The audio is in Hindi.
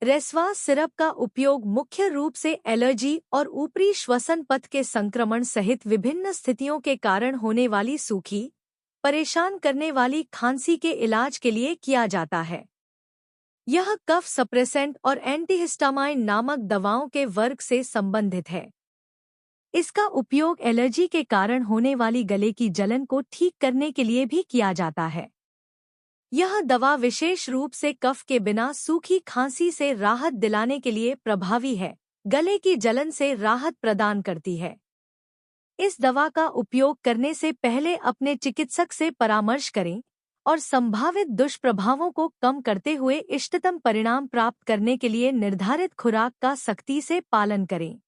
रेस्वा सिरप का उपयोग मुख्य रूप से एलर्जी और ऊपरी श्वसन पथ के संक्रमण सहित विभिन्न स्थितियों के कारण होने वाली सूखी, परेशान करने वाली खांसी के इलाज के लिए किया जाता है। यह कफ सप्रेसेंट और एंटीहिस्टामाइन नामक दवाओं के वर्ग से संबंधित है। इसका उपयोग एलर्जी के कारण होने वाली गले की जलन को ठीक करने के लिए भी किया जाता है। यह दवा विशेष रूप से कफ के बिना सूखी खांसी से राहत दिलाने के लिए प्रभावी है, गले की जलन से राहत प्रदान करती है। इस दवा का उपयोग करने से पहले अपने चिकित्सक से परामर्श करें और संभावित दुष्प्रभावों को कम करते हुए इष्टतम परिणाम प्राप्त करने के लिए निर्धारित खुराक का सख्ती से पालन करें।